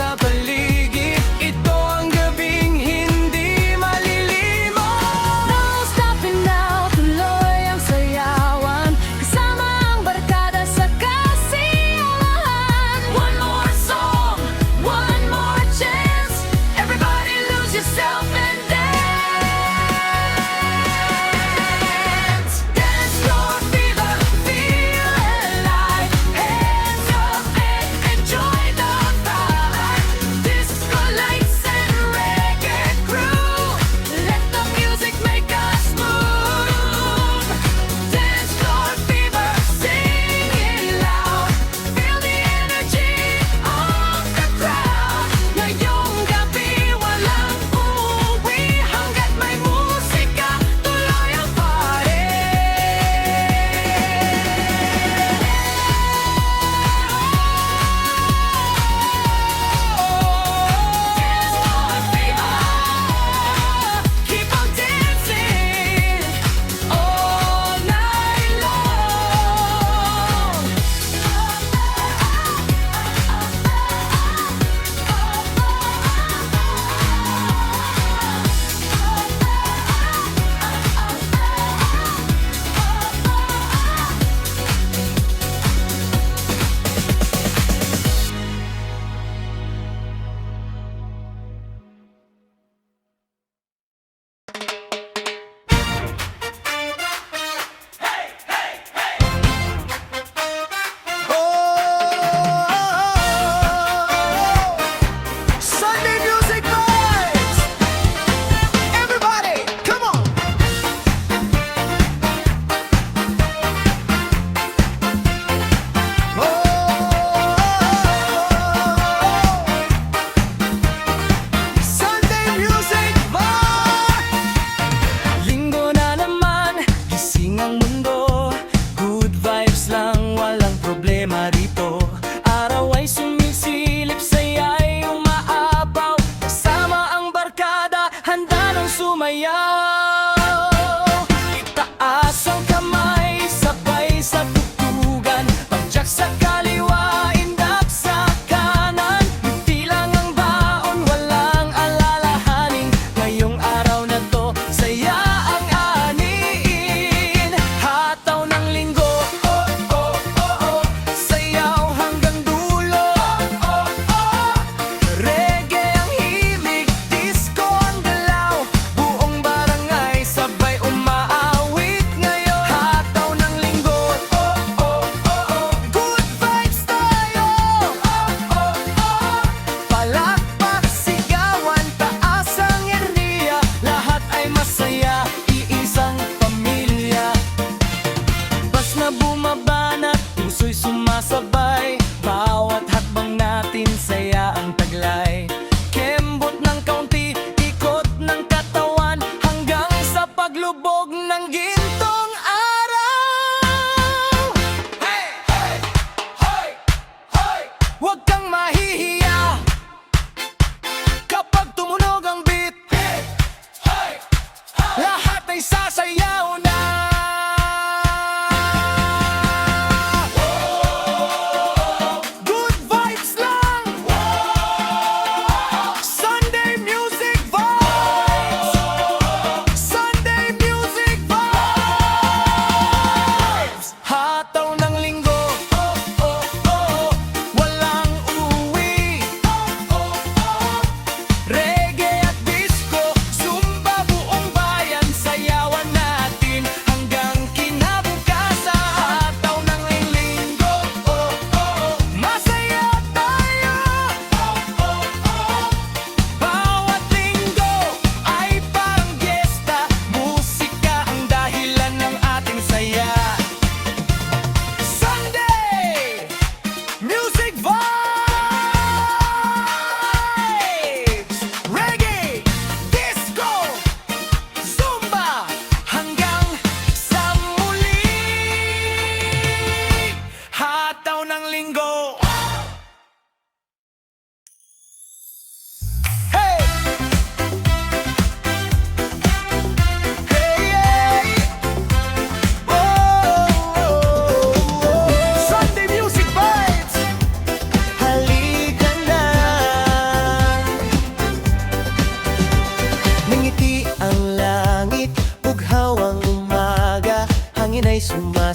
sa paligid. Ito ang gabing hindi malilimot. No stopping now, tuloy ang sayawan, kasama ang barkada sa kasiyahan. One more song, one more chance. Everybody lose yourself and dance. Dance floor fever, feel alive. Hands up and enjoy the vibe. This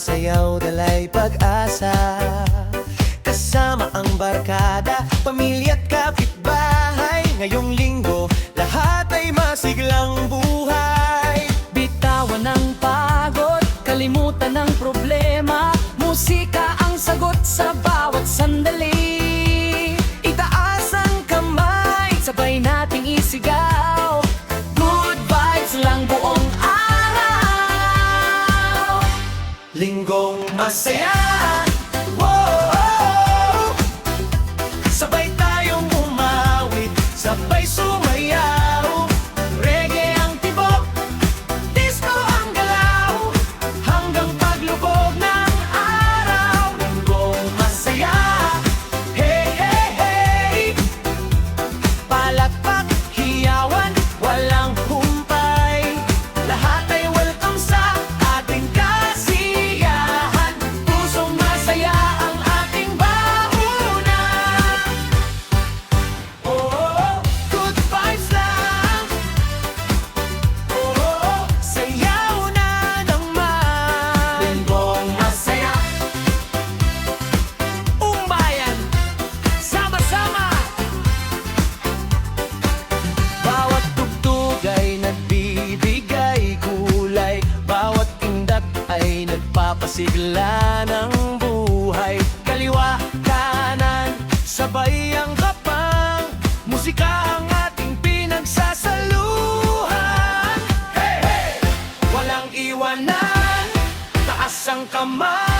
sumasayaw, dalay pag-asa. Kasama ang barkada, pamilya at kapitbahay. Ngayong linggo, lahat ay masiglang buhay. Bitawan ng pagod, kalimutan ng problema. Musika ang sagot sa bawat sandali. Itaas ang kamay, Sabay nating isigaw, good vibes lang buong araw. linggong masaya. Wow! Sabay tayong umawit, sabay sumayaw. Reggae ang tibok, disco ang galaw. Hanggang paglubog ng araw, linggong masaya. Hey, hey, hey! Palakpak, hiyawan, walang humpay. Lahat ay welcome sa ating kasiyahan. Pusong masaya ang ating bahunan. Oh, good vibes lang. Oh, sayaw na naman. Linggong masaya. Umbayan, sama-sama. Bawat tugtog ay nagbibigay kulay. Bawat indat ay nagpapasigla ng buhay. Kaliwa, kanan, sabay ang kapang. Musika ang ating pinagsasaluhan. Hey, hey! Walang iwanan, taas ang kamay.